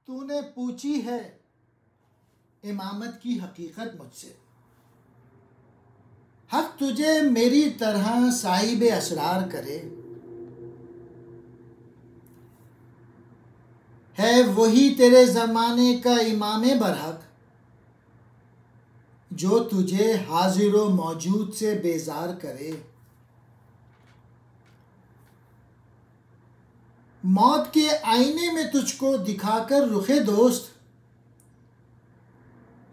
تو نے پوچھی ہے امامت کی حقیقت مجھ سے، حق تجھے میری طرح صاحب اسرار کرے، ہے وہی تیرے زمانے کا امام برحق، جو تجھے حاضر و موجود سے بیزار کرے۔ موت کے آئینے میں تجھ کو دکھا کر رخ دوست،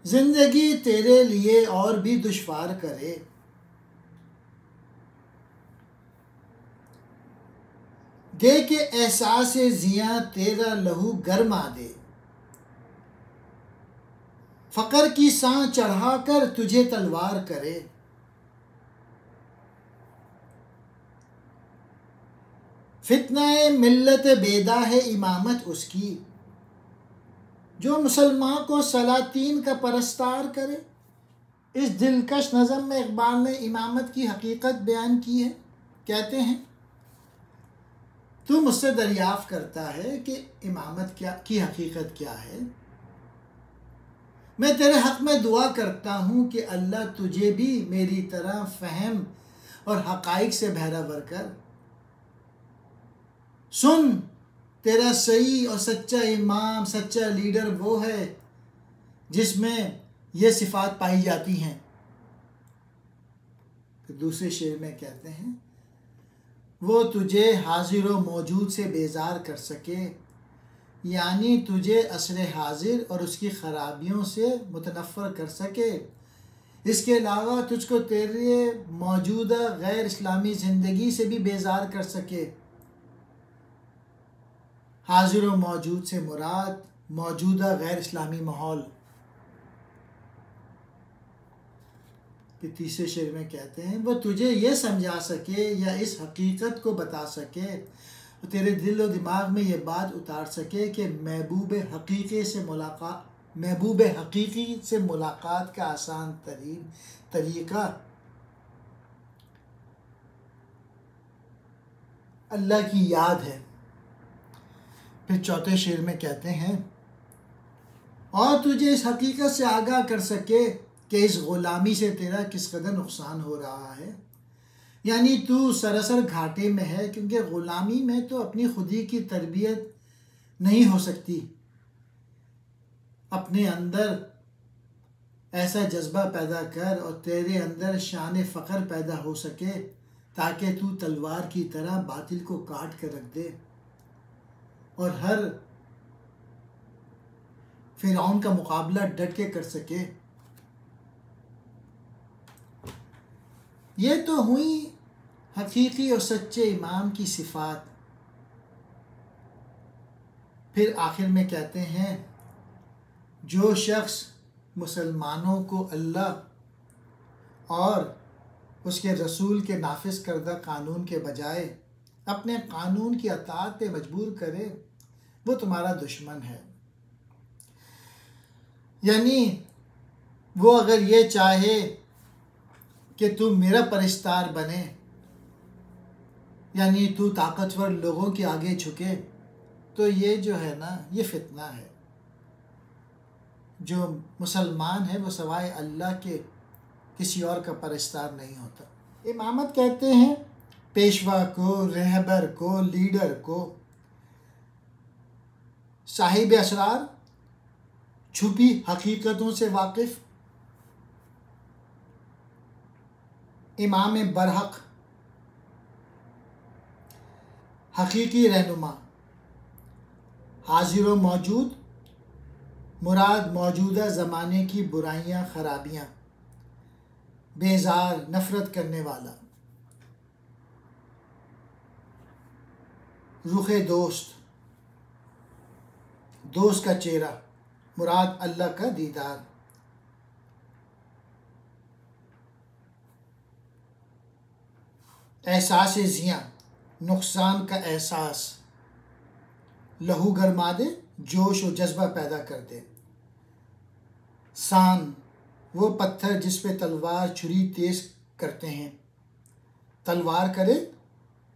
زندگی تیرے لیے اور بھی دشوار کرے۔ دے کے احساس زیاں تیرا لہو گرما دے، فقر کی سان چڑھا کر تجھے تلوار کرے۔ فتنہ ملت بیدا ہے امامت اس کی، جو مسلمان کو سلاطین کا پرستار کرے۔ اس دلکش نظم میں اقبال نے امامت کی حقیقت بیان کی ہے۔ کہتے ہیں تو مجھ سے دریافت کرتا ہے کہ امامت کی حقیقت کیا ہے، میں تیرے حق میں دعا کرتا ہوں کہ اللہ تجھے بھی میری طرح فہم اور حقائق سے بہرہ کر۔ سن، تیرا صحیح اور سچا امام، سچا لیڈر وہ ہے جس میں یہ صفات پائی جاتی ہیں۔ پھر دوسرے شعر میں کہتے ہیں وہ تجھے حاضر و موجود سے بیزار کر سکے، یعنی تجھے عصر حاضر اور اس کی خرابیوں سے متنفر کر سکے، اس کے علاوہ تجھ کو تیرے موجودہ غیر اسلامی زندگی سے بھی بیزار کر سکے۔ حاضر و موجود سے مراد موجودہ غیر اسلامی ماحول۔ پھر تیسرے شعر میں کہتے ہیں وہ تجھے یہ سمجھا سکے یا اس حقیقت کو بتا سکے، تیرے دل و دماغ میں یہ بات اتار سکے کہ محبوب حقیقی سے ملاقات کا آسان ترین طریقہ اللہ کی یاد ہے۔ پھر چوتھے شعر میں کہتے ہیں اور تجھے اس حقیقت سے آگاہ کر سکے کہ اس غلامی سے تیرا کس قدر نقصان ہو رہا ہے، یعنی تو سراسر گھاٹے میں ہے، کیونکہ غلامی میں تو اپنی خودی کی تربیت نہیں ہو سکتی۔ اپنے اندر ایسا جذبہ پیدا کر اور تیرے اندر شان فقر پیدا ہو سکے تاکہ تو تلوار کی طرح باطل کو کاٹ کر رکھ دے اور ہر فرعون کا مقابلہ ڈٹ کے کر سکے۔ یہ تو ہوئی حقیقی اور سچے امام کی صفات۔ پھر آخر میں کہتے ہیں جو شخص مسلمانوں کو اللہ اور اس کے رسول کے نافذ کردہ قانون کے بجائے اپنے قانون کی اطاعت پہ مجبور کرے وہ تمہارا دشمن ہے۔ یعنی وہ اگر یہ چاہے کہ تو میرا پرستار بنے، یعنی تو طاقتور لوگوں کے آگے جھکے، تو یہ جو ہے نا یہ فتنہ ہے۔ جو مسلمان ہے وہ سوائے اللہ کے کسی اور کا پرستار نہیں ہوتا۔ امامت کہتے ہیں پیشوا کو، رہبر کو، لیڈر کو، صاحب اسرار، چھپی حقیقتوں سے واقف، امام برحق، حقیقی رہنما، حاضر و موجود، مراد موجودہ زمانے کی برائیاں خرابیاں، بیزار نفرت کرنے والا، رخ دوست، دوست کا چہرہ، مراد اللہ کا دیدار۔ احساس زیاں، نقصان کا احساس، لہو گرما دے، جوش و جذبہ پیدا کر دے۔ سان، وہ پتھر جس پہ تلوار چھری تیز کرتے ہیں، تلوار کرے،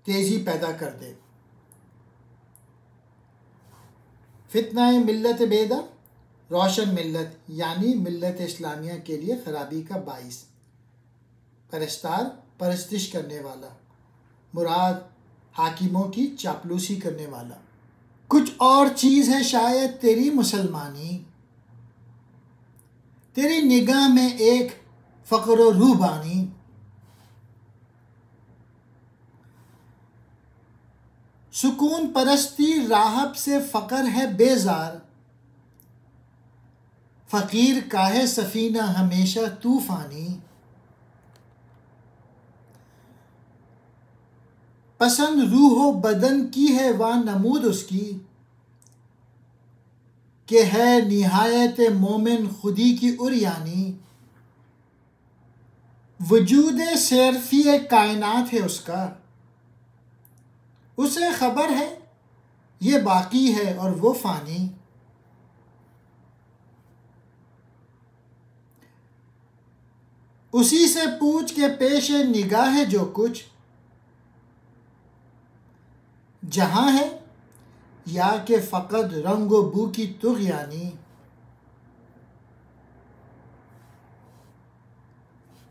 تیزی پیدا کر دے۔ فتنہ ملت بیدا، روشن ملت یعنی ملت اسلامیہ کے لیے خرابی کا باعث، پرستار پرستش کرنے والا، مراد حاکموں کی چاپلوسی کرنے والا۔ کچھ اور چیز ہے شاید تیری مسلمانی، تیری نگاہ میں ایک فقر و روحانی، سکون پرستی راہب سے فقر ہے بیزار، فقیر کاہے سفینہ ہمیشہ طوفانی، پسند روح و بدن کی ہے وہ نمود اس کی، کہ ہے نہایت مومن خودی کی عریانی، وجود صرفی کائنات ہے اس کا، اسے خبر ہے یہ باقی ہے اور وہ فانی، اسی سے پوچھ کے پیش نگاہ ہے جو کچھ جہاں ہے، یا کہ فقط رنگ و بو کی طغیانی،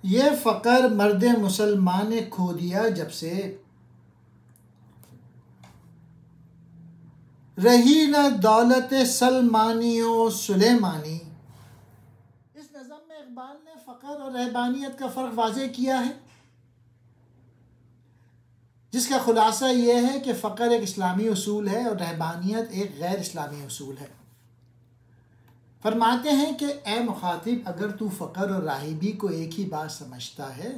یہ فقر مرد مسلمان نے کھو دیا جب سے، رہی نہ دولت سلمانی و سلیمانی۔ اس نظم میں اقبال نے فقر اور رہبانیت کا فرق واضح کیا ہے، جس کا خلاصہ یہ ہے کہ فقر ایک اسلامی اصول ہے اور رہبانیت ایک غیر اسلامی اصول ہے۔ فرماتے ہیں کہ اے مخاطب، اگر تو فقر اور راہبی کو ایک ہی بات سمجھتا ہے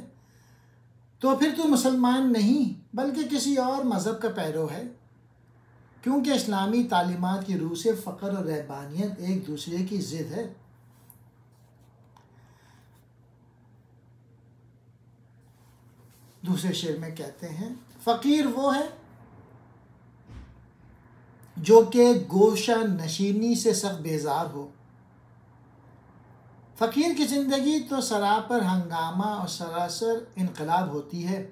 تو پھر تو مسلمان نہیں بلکہ کسی اور مذہب کا پیرو ہے، کیونکہ اسلامی تعلیمات کی روح سے فقر اور رہبانیت ایک دوسرے کی ضد ہے۔ دوسرے شعر میں کہتے ہیں، فقیر وہ ہے جو کہ گوشہ نشینی سے سخت بیزار ہو، فقیر کی زندگی تو سراپر ہنگامہ اور سراسر انقلاب ہوتی ہے،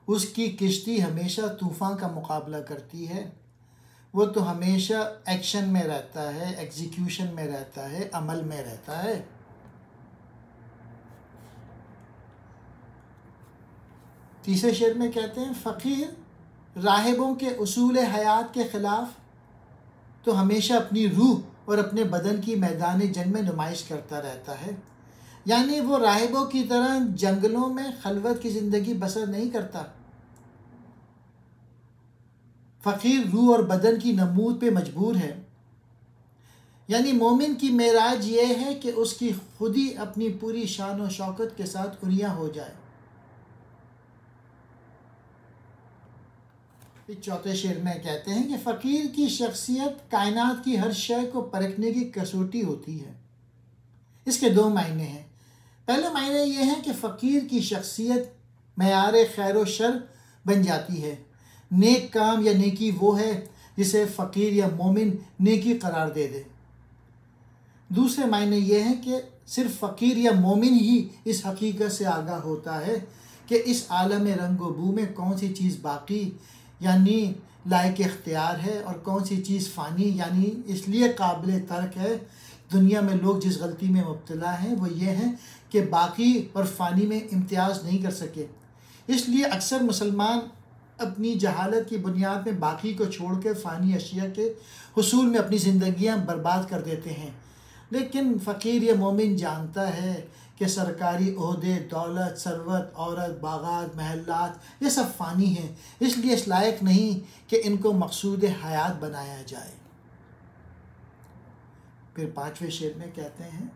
اس کی کشتی ہمیشہ طوفان کا مقابلہ کرتی ہے، وہ تو ہمیشہ ایکشن میں رہتا ہے، ایگزیکیوشن میں رہتا ہے، عمل میں رہتا ہے۔ تیسرے شعر میں کہتے ہیں، فقیر راہبوں کے اصول حیات کے خلاف تو ہمیشہ اپنی روح اور اپنے بدن کی میدان جنگ میں نمائش کرتا رہتا ہے، یعنی وہ راہبوں کی طرح جنگلوں میں خلوت کی زندگی بسر نہیں کرتا۔ فقیر روح اور بدن کی نمود پہ مجبور ہے، یعنی مومن کی معراج یہ ہے کہ اس کی خودی اپنی پوری شان و شوکت کے ساتھ عریاں ہو جائے۔ چوتھے شعر میں کہتے ہیں کہ فقیر کی شخصیت کائنات کی ہر شے کو پرکھنے کی کسوٹی ہوتی ہے۔ اس کے دو معنی ہیں۔ پہلا معنی یہ ہے کہ فقیر کی شخصیت معیار خیر و شر بن جاتی ہے، نیک کام یا نیکی وہ ہے جسے فقیر یا مومن نیکی قرار دے دے۔ دوسرے معنی یہ ہے کہ صرف فقیر یا مومن ہی اس حقیقت سے آگاہ ہوتا ہے کہ اس عالم رنگ و بو میں کون سی چیز باقی یعنی لائق اختیار ہے اور کون سی چیز فانی یعنی اس لیے قابل ترک ہے۔ دنیا میں لوگ جس غلطی میں مبتلا ہیں وہ یہ ہے کہ باقی اور فانی میں امتیاز نہیں کر سکے، اس لیے اکثر مسلمان اپنی جہالت کی بنیاد میں باقی کو چھوڑ کے فانی اشیاء کے حصول میں اپنی زندگیاں برباد کر دیتے ہیں۔ لیکن فقیر یا مومن جانتا ہے کہ سرکاری عہدے، دولت، ثروت، عورت، باغات، محلات یہ سب فانی ہیں، اس لیے اس لائق نہیں کہ ان کو مقصود حیات بنایا جائے۔ پھر پانچویں شعر میں کہتے ہیں،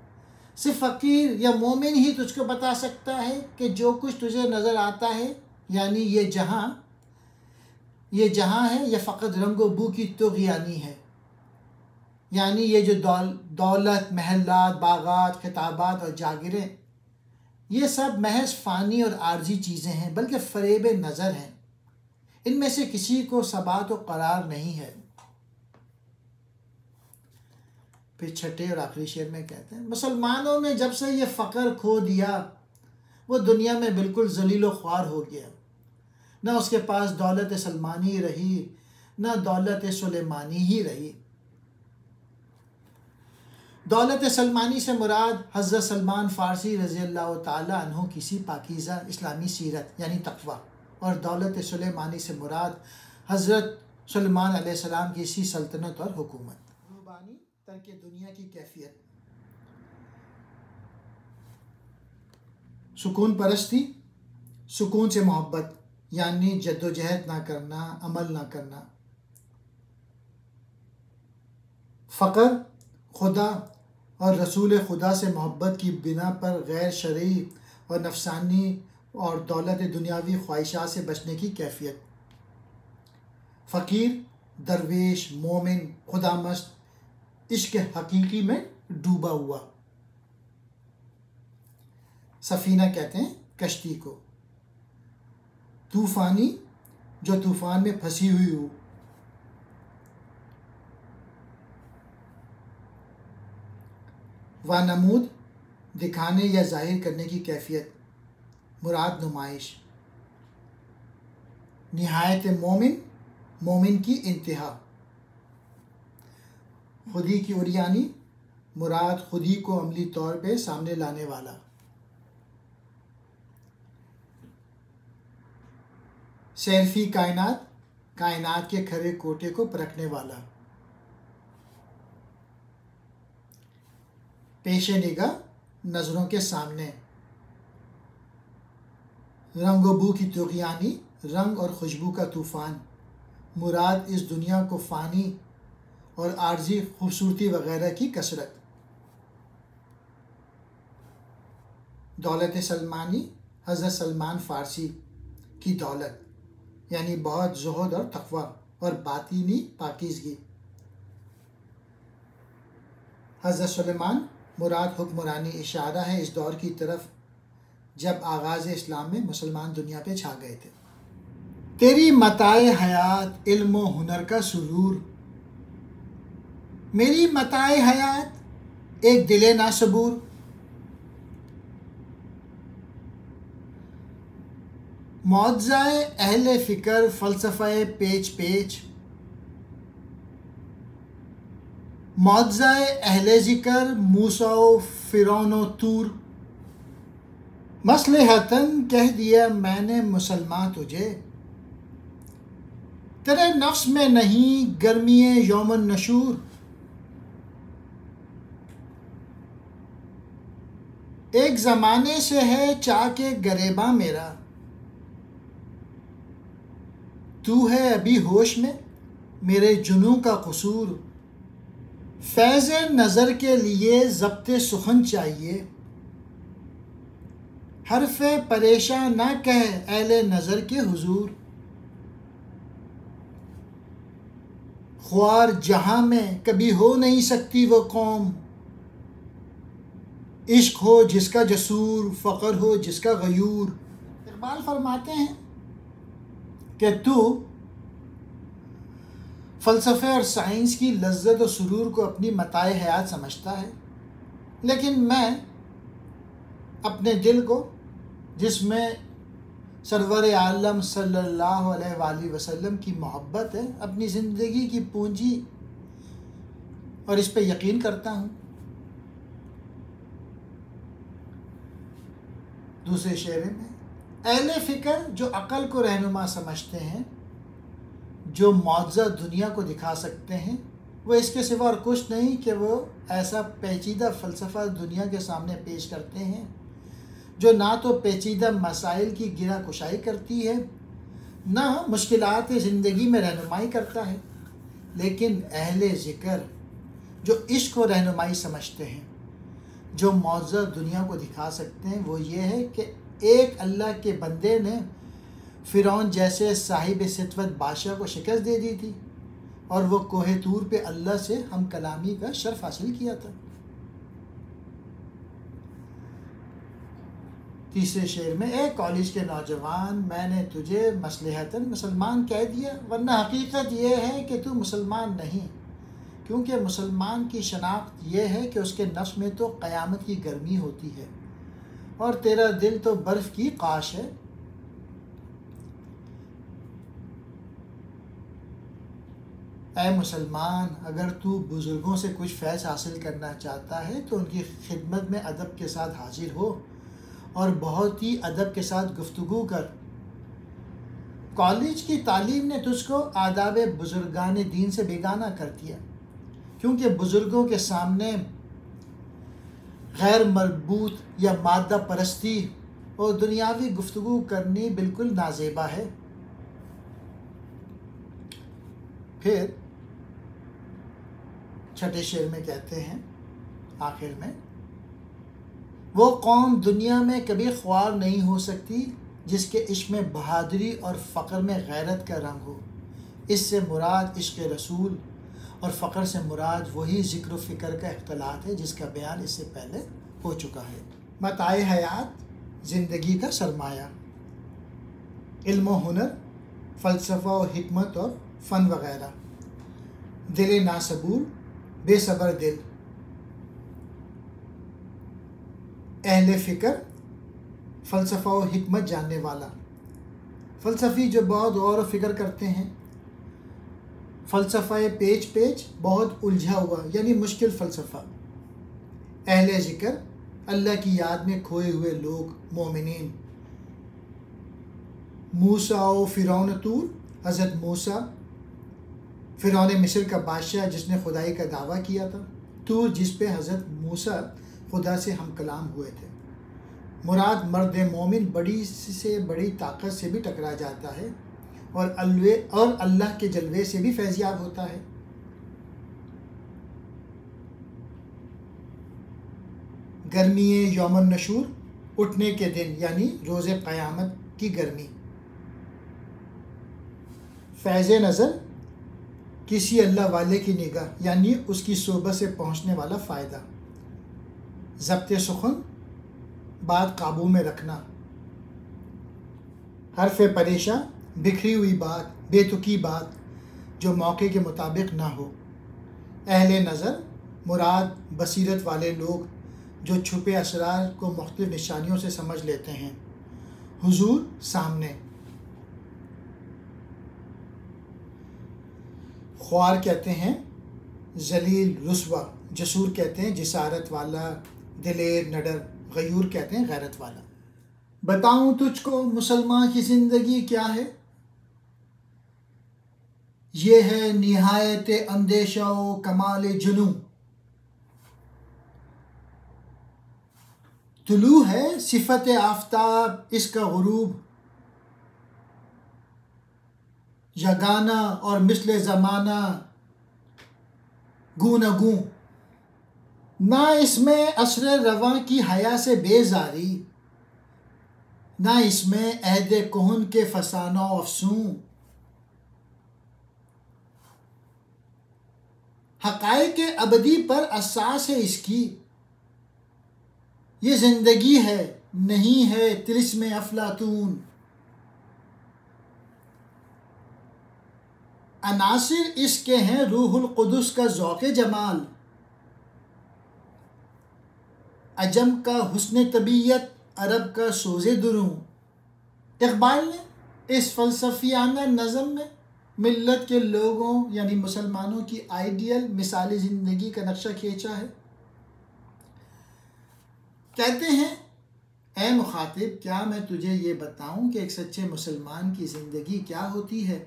صرف فقیر یا مومن ہی تجھ کو بتا سکتا ہے کہ جو کچھ تجھے نظر آتا ہے یعنی یہ جہاں ہے یہ فقط رنگ و بو کی طغیانی ہے، یعنی یہ جو دولت، محلات، باغات، خطابات اور جاگیریں یہ سب محض فانی اور عارضی چیزیں ہیں بلکہ فریب نظر ہیں، ان میں سے کسی کو ثبات و قرار نہیں ہے۔ پھر چھٹے اور آخری شعر میں کہتے ہیں، مسلمانوں نے جب سے یہ فقر کھو دیا وہ دنیا میں بالکل ذلیل و خوار ہو گیا، نہ اس کے پاس دولت سلمانی رہی نہ دولت سلیمانی ہی رہی۔ دولت سلمانی سے مراد حضرت سلمان فارسی رضی اللہ تعالیٰ عنہ کی سی پاکیزہ اسلامی سیرت یعنی تقوی، اور دولت سلیمانی سے مراد حضرت سلیمان علیہ السلام کی سی سلطنت اور حکومت۔ روحانی ترک دنیا کی کیفیت، سکون پرستی، سکون سے محبت یعنی جد و جہد نہ کرنا، عمل نہ کرنا، فقر، خدا اور رسول خدا سے محبت کی بنا پر غیر شرعی اور نفسانی اور دولت دنیاوی خواہشات سے بچنے کی کیفیت، فقیر، درویش، مومن، خدا مست، عشق حقیقی میں ڈوبا ہوا۔ سفینہ کہتے ہیں کشتی کو، طوفانی جو طوفان میں پھنسی ہوئی ہو، وانمود دکھانے یا ظاہر کرنے کی کیفیت، مراد نمائش، نہایت مومن، مومن کی انتہا، خودی کی عریانی، مراد خودی کو عملی طور پہ سامنے لانے والا، سیرفی کائنات، کائنات کے کھرے کوٹے کو پرکھنے والا، پیش نگاہ، نظروں کے سامنے، رنگ و بو کی طغیانی، رنگ اور خوشبو کا طوفان، مراد اس دنیا کو فانی اور عارضی خوبصورتی وغیرہ کی کثرت، دولت سلمانی، حضرت سلمان فارسی کی دولت یعنی بہت زہد اور تقوی اور باطنی پاکیزگی، حضرت سلیمان، مراد حکمرانی، اشارہ ہے اس دور کی طرف جب آغاز اسلام میں مسلمان دنیا پہ چھا گئے تھے۔ تیری متاع حیات، علم و ہنر کا سرور، میری متاع حیات ایک دل ناصبور، معجزہ اہل فکر فلسفہ پیچ پیچ، معجزہ اہل ذکر موسیٰ و فرعون و طور، مصلحتاً کہہ دیا میں نے مسلمان تجھے، تیرے نفس میں نہیں گرمی یوم النشور، ایک زمانے سے ہے چاک گریباں میرا، تو ہے ابھی ہوش میں میرے جنوں کا قصور، فیض نظر کے لیے ضبط سخن چاہیے، حرف پریشاں نہ کہہ اہل نظر کے حضور، خوار جہاں میں کبھی ہو نہیں سکتی وہ قوم، عشق ہو جس کا جسور، فقر ہو جس کا غیور۔ اقبال فرماتے ہیں کہ تو فلسفے اور سائنس کی لذت و سرور کو اپنی متاع حیات سمجھتا ہے، لیکن میں اپنے دل کو جس میں سرور عالم صلی اللہ علیہ وآلہ وسلم کی محبت ہے اپنی زندگی کی پونجی اور اس پہ یقین کرتا ہوں۔ دوسرے شعر میں اہل فکر جو عقل کو رہنما سمجھتے ہیں، جو معجزہ دنیا کو دکھا سکتے ہیں، وہ اس کے سوا اور کچھ نہیں کہ وہ ایسا پیچیدہ فلسفہ دنیا کے سامنے پیش کرتے ہیں جو نہ تو پیچیدہ مسائل کی گرہ کشائی کرتی ہے، نہ مشکلات زندگی میں رہنمائی کرتا ہے، لیکن اہل ذکر جو عشق و رہنمائی سمجھتے ہیں، جو معجزہ دنیا کو دکھا سکتے ہیں، وہ یہ ہے کہ ایک اللہ کے بندے نے فرعون جیسے صاحب سطوت بادشاہ کو شکست دے دی تھی اور وہ کوہ طور پہ اللہ سے ہم کلامی کا شرف حاصل کیا تھا۔ تیسرے شعر میں اے کالج کے نوجوان، میں نے تجھے مصلحتاً مسلمان کہہ دیا، ورنہ حقیقت یہ ہے کہ تو مسلمان نہیں، کیونکہ مسلمان کی شناخت یہ ہے کہ اس کے نفس میں تو قیامت کی گرمی ہوتی ہے اور تیرا دل تو برف کی قاش ہے۔ اے مسلمان، اگر تو بزرگوں سے کچھ فیض حاصل کرنا چاہتا ہے تو ان کی خدمت میں ادب کے ساتھ حاضر ہو اور بہت ہی ادب کے ساتھ گفتگو کر۔ کالج کی تعلیم نے تجھ کو آداب بزرگان دین سے بیگانہ کر دیا، کیونکہ بزرگوں کے سامنے غیر مربوط یا مادہ پرستی اور دنیاوی گفتگو کرنی بالکل نازیبا ہے۔ پھر چھٹے شعر میں کہتے ہیں آخر میں، وہ قوم دنیا میں کبھی خوار نہیں ہو سکتی جس کے عشق میں بہادری اور فقر میں غیرت کا رنگ ہو۔ اس سے مراد عشق رسول اور فقر سے مراد وہی ذکر و فکر کا اختلاط ہے جس کا بیان اس سے پہلے ہو چکا ہے۔ متاع حیات زندگی کا سرمایہ، علم و ہنر، فلسفہ و حکمت اور فن وغیرہ، دل ناصبور، بے صبر دل، اہل فکر، فلسفہ و حکمت جاننے والا، فلسفی جو بہت غور و فکر کرتے ہیں، فلسفہ پیچ پیچ بہت الجھا ہوا یعنی مشکل فلسفہ، اہل ذکر اللہ کی یاد میں کھوئے ہوئے لوگ، مومنین، موسیٰ و فرعون طور، حضرت موسیٰ فرعون مصر کا بادشاہ جس نے خدائی کا دعویٰ کیا تھا، طور جس پہ حضرت موسیٰ خدا سے ہم کلام ہوئے تھے۔ مراد مرد مومن بڑی سے بڑی طاقت سے بھی ٹکرا جاتا ہے اور اللہ کے جلوے سے بھی فیضیاب ہوتا ہے۔ گرمی یوم النشور، اٹھنے کے دن یعنی روز قیامت کی گرمی۔ فیض نظر، کسی اللہ والے کی نگاہ یعنی اس کی صحبت سے پہنچنے والا فائدہ۔ ضبط سخن، بات قابو میں رکھنا۔ حرف پریشاں، بکھری ہوئی بات، بے تکی بات جو موقع کے مطابق نہ ہو۔ اہل نظر، مراد بصیرت والے لوگ جو چھپے اسرار کو مختلف نشانیوں سے سمجھ لیتے ہیں۔ حضور، سامنے۔ خوار کہتے ہیں ذلیل، رسوا۔ جسور کہتے ہیں جسارت والا، دلیر، نڈر۔ غیور کہتے ہیں غیرت والا۔ بتاؤں تجھ کو مسلمان کی زندگی کیا ہے؟ یہ ہے نہایت اندیشہ و کمال جنوں۔ طلوع ہے صفت آفتاب اس کا غروب، یگانہ اور مثل زمانہ گوں نہ گوں۔ نہ اس میں عصر رواں کی حیا سے بیزاری، نہ اس میں عہد کہن کے فسانہ و افسوں۔ حقائق ابدی پر اساس ہے اس کی، یہ زندگی ہے نہیں ہے طلسم افلاطون۔ عناصر اس کے ہیں روح القدس کا ذوق جمال، عجم کا حسن طبیعت، عرب کا سوز دروں۔ اقبال نے اس فلسفیانہ نظم میں ملت کے لوگوں یعنی مسلمانوں کی آئیڈیل مثالی زندگی کا نقشہ کھینچا ہے۔ کہتے ہیں، اے مخاطب، کیا میں تجھے یہ بتاؤں کہ ایک سچے مسلمان کی زندگی کیا ہوتی ہے؟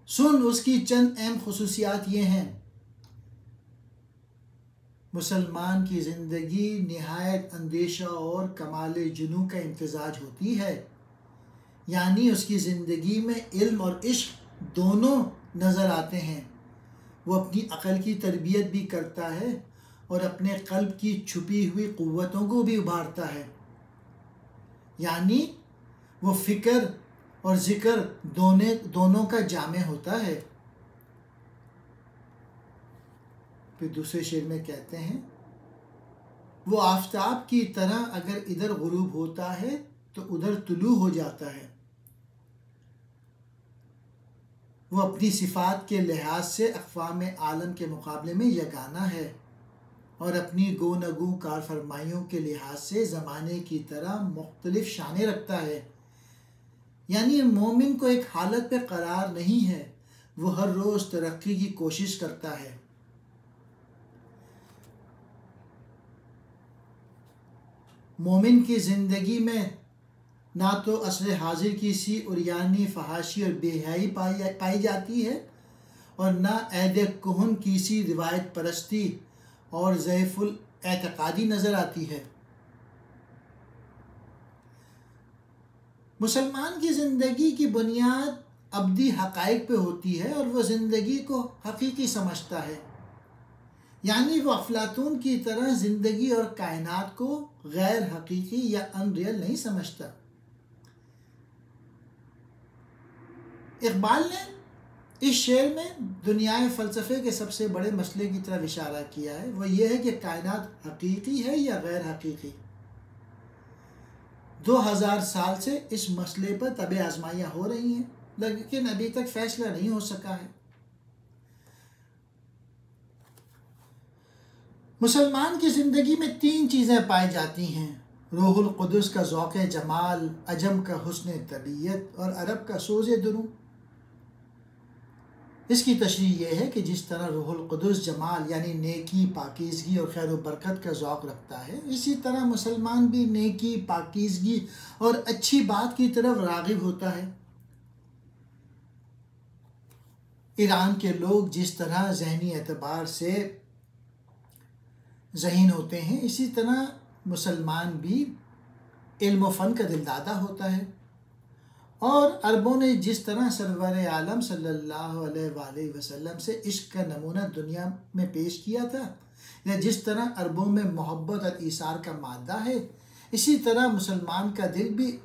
سن، اس کی چند اہم خصوصیات یہ ہیں۔ مسلمان کی زندگی نہایت اندیشہ اور کمال جنوں کا امتزاج ہوتی ہے، یعنی اس کی زندگی میں علم اور عشق دونوں نظر آتے ہیں۔ وہ اپنی عقل کی تربیت بھی کرتا ہے اور اپنے قلب کی چھپی ہوئی قوتوں کو بھی ابھارتا ہے، یعنی وہ فکر اور ذکر دونوں کا جامع ہوتا ہے۔ پھر دوسرے شعر میں کہتے ہیں، وہ آفتاب کی طرح اگر ادھر غروب ہوتا ہے تو ادھر طلوع ہو جاتا ہے۔ وہ اپنی صفات کے لحاظ سے اقوام عالم کے مقابلے میں یگانہ ہے اور اپنی گو نگو کار فرمائیوں کے لحاظ سے زمانے کی طرح مختلف شانیں رکھتا ہے، یعنی مومن کو ایک حالت پہ قرار نہیں ہے وہ ہر روز ترقی کی کوشش کرتا ہے۔ مومن کی زندگی میں نہ تو عصر حاضر کی سی عریانی، فحاشی اور بے حیائی پائی جاتی ہے، اور نہ عہد کہن کی سی روایت پرستی اور ضعیف الاعتقادی نظر آتی ہے۔ مسلمان کی زندگی کی بنیاد ابدی حقائق پہ ہوتی ہے، اور وہ زندگی کو حقیقی سمجھتا ہے، یعنی وہ افلاطون کی طرح زندگی اور کائنات کو غیر حقیقی یا ان ریئل نہیں سمجھتا۔ اقبال نے اس شعر میں دنیائے فلسفے کے سب سے بڑے مسئلے کی طرف اشارہ کیا ہے، وہ یہ ہے کہ کائنات حقیقی ہے یا غیر حقیقی۔ 2000 سال سے اس مسئلے پر طب آزمائیاں ہو رہی ہیں، لیکن ابھی تک فیصلہ نہیں ہو سکا ہے۔ مسلمان کی زندگی میں 3 چیزیں پائی جاتی ہیں: روح القدس کا ذوق جمال، عجم کا حسن طبیعت اور عرب کا سوز دروں۔ اس کی تشریح یہ ہے کہ جس طرح روح القدس جمال یعنی نیکی، پاکیزگی اور خیر و برکت کا ذوق رکھتا ہے، اسی طرح مسلمان بھی نیکی، پاکیزگی اور اچھی بات کی طرف راغب ہوتا ہے۔ ایران کے لوگ جس طرح ذہنی اعتبار سے ذہین ہوتے ہیں، اسی طرح مسلمان بھی علم و فن کا دلدادہ ہوتا ہے، اور عربوں نے جس طرح سرور عالم صلی اللہ علیہ وآلہ وسلم سے عشق کا نمونہ دنیا میں پیش کیا تھا، یا جس طرح عربوں میں محبت اور ایثار کا مادہ ہے، اسی طرح مسلمان کا دل بھی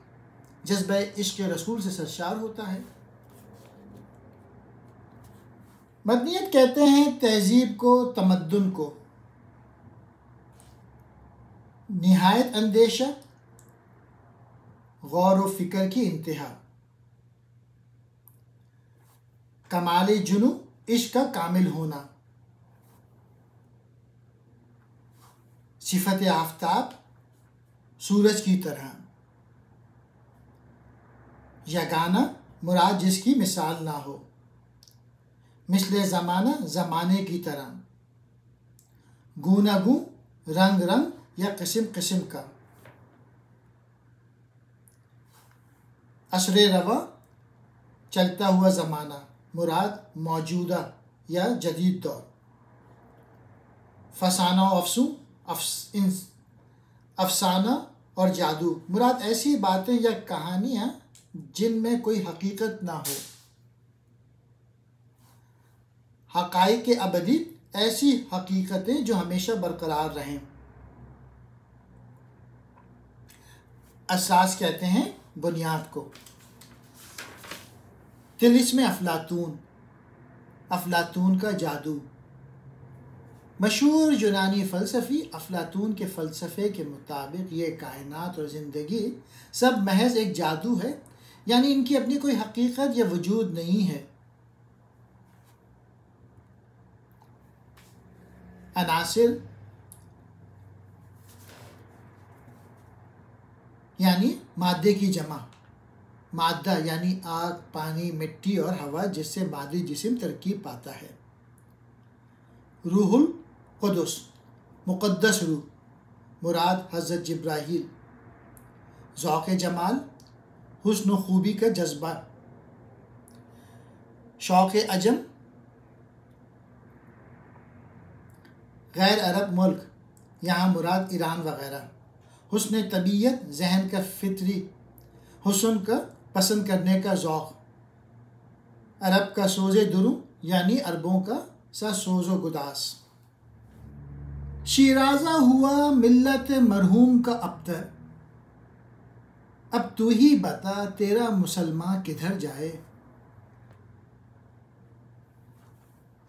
جذبہ عشق رسول سے سرشار ہوتا ہے۔ مدنیت کہتے ہیں تہذیب کو، تمدن کو، نہایت اندیشہ، غور و فکر کی انتہا، کمال جنو عشق کا کامل ہونا، صفت آفتاب سورج کی طرح، یگانہ مراد جس کی مثال نہ ہو، مثل زمانہ زمانے کی طرح، گوناگوں رنگ رنگ یا قسم قسم کا، عصر رواں چلتا ہوا زمانہ مراد موجودہ یا جدید دور، فسانہ و افسانہ اور جادو مراد ایسی باتیں یا کہانیاں جن میں کوئی حقیقت نہ ہو، حقائق ابدی ایسی حقیقتیں جو ہمیشہ برقرار رہیں۔ اساس کہتے ہیں بنیاد کو۔ طلسم افلاطون، افلاطون کا جادو۔ مشہور یونانی فلسفی افلاطون کے فلسفے کے مطابق یہ کائنات اور زندگی سب محض ایک جادو ہے، یعنی ان کی اپنی کوئی حقیقت یا وجود نہیں ہے۔ عناصر یعنی مادے کی جمع، مادہ یعنی آگ، پانی، مٹی اور ہوا جس سے مادی جسم ترکیب پاتا ہے۔ روح القدس، مقدس روح مراد حضرت جبرائیل، ذوق جمال حسن و خوبی کا جذبہ، شوق عجم غیر عرب ملک یہاں مراد ایران وغیرہ، حسن طبیعت ذہن کا فطری حسن کا پسند کرنے کا ذوق، عرب کا سوز دروں یعنی عربوں کا سا سوز و گداز۔ شیرازہ ہوا ملت مرحوم کا ابتر، اب تو ہی بتا تیرا مسلمان کدھر جائے،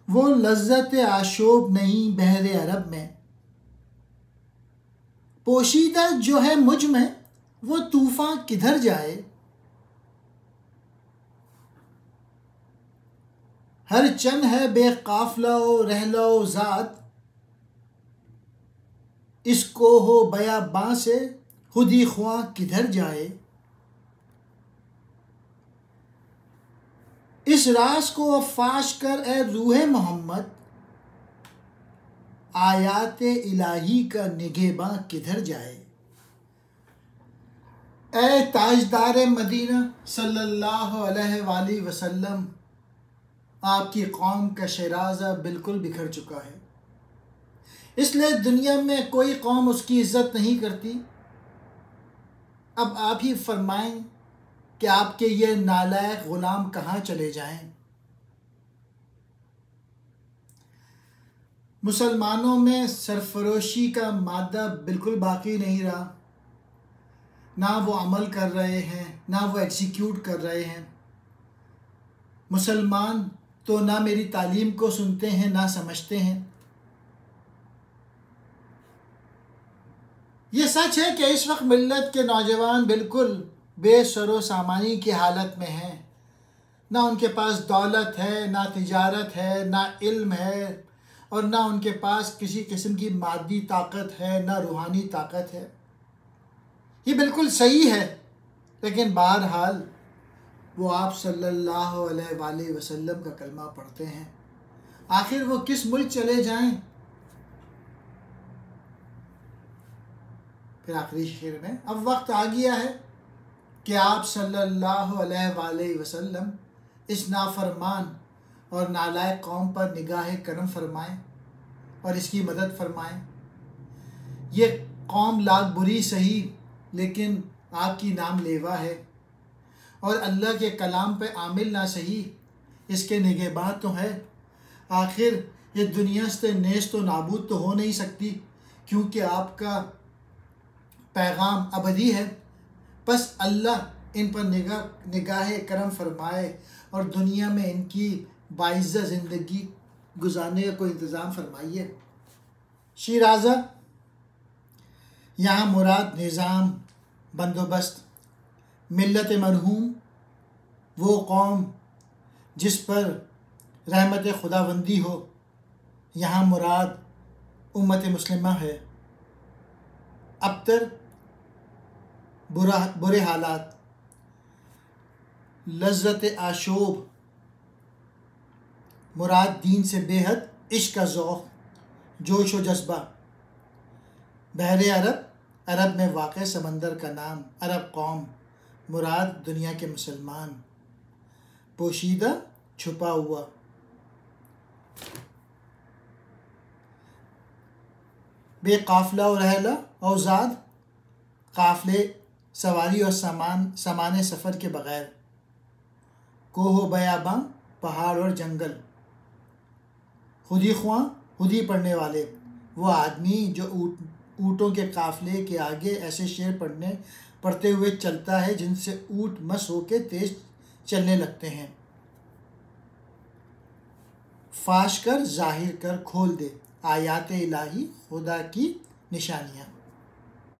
وہ لذت آشوب نہیں بحر عرب میں، پوشیدہ جو ہے مجھ میں وہ طوفان کدھر جائے، ہر چن ہے بے قافلہ و رحلہ و ذات، اس کو ہو بیاباں سے خودی خواہ کدھر جائے۔ اس راز کو فاش کر اے روح محمد، آیات الہی کا نگہباں کدھر جائے۔ اے تاجدار مدینہ صلی اللہ علیہ وآلہ وسلم، آپ کی قوم کا شیرازہ بالکل بکھر چکا ہے، اس لیے دنیا میں کوئی قوم اس کی عزت نہیں کرتی۔ اب آپ ہی فرمائیں کہ آپ کے یہ نالائق غلام کہاں چلے جائیں۔ مسلمانوں میں سرفروشی کا مادہ بالکل باقی نہیں رہا، نہ وہ عمل کر رہے ہیں نہ وہ ایگزیکیوٹ کر رہے ہیں۔ مسلمان تو نہ میری تعلیم کو سنتے ہیں نہ سمجھتے ہیں۔ یہ سچ ہے کہ اس وقت ملت کے نوجوان بالکل بے سر و سامانی کی حالت میں ہیں، نہ ان کے پاس دولت ہے، نہ تجارت ہے، نہ علم ہے، اور نہ ان کے پاس کسی قسم کی مادی طاقت ہے، نہ روحانی طاقت ہے۔ یہ بالکل صحیح ہے، لیکن بہرحال وہ آپ صلی اللہ علیہ وآلہ وسلم کا کلمہ پڑھتے ہیں۔ آخر وہ کس ملک چلے جائیں؟ پھر آخری شعر میں اب وقت آ گیا ہے کہ آپ صلی اللہ علیہ وآلہ وسلم اس نافرمان اور نالائق قوم پر نگاہ کرم فرمائیں اور اس کی مدد فرمائیں۔ یہ قوم لاکھ بری سہی لیکن آپ کی نام لیوا ہے، اور اللہ کے کلام پہ عامل نہ سہی، اس کے نگہباں تو ہے۔ آخر یہ دنیا سے نیست و نابود تو ہو نہیں سکتی، کیونکہ آپ کا پیغام ابدی ہے۔ بس اللہ ان پر نگاہ کرم فرمائے اور دنیا میں ان کی باعزت زندگی گزارنے کا کوئی انتظام فرمائیے۔ شیرازہ، یہاں مراد نظام، بندوبست، ملت مرحوم، وہ قوم جس پر رحمت خداوندی ہو، یہاں مراد امت مسلمہ ہے۔ ابتر برے حالات، لذت آشوب، مراد دین سے بے حد عشق کا ذوق، جوش و جذبہ۔ بحر عرب، عرب میں واقع سمندر کا نام، عرب قوم، مراد دنیا کے مسلمان، پوشیدہ چھپا ہوا۔ بے قافلہ و رحلہ اور زاد، قافلے، سواری اور سامان سفر کے بغیر۔ کوہ و بیاباں، پہاڑ اور جنگل۔ خودی خواں، خودی پڑھنے والے، وہ آدمی جو اونٹوں کے قافلے کے آگے ایسے شعر پڑھتے ہوئے چلتا ہے جن سے اونٹ مس ہو کے تیز چلنے لگتے ہیں۔ فاش کر، ظاہر کر، کھول دے آیات الہی، خدا کی نشانیاں۔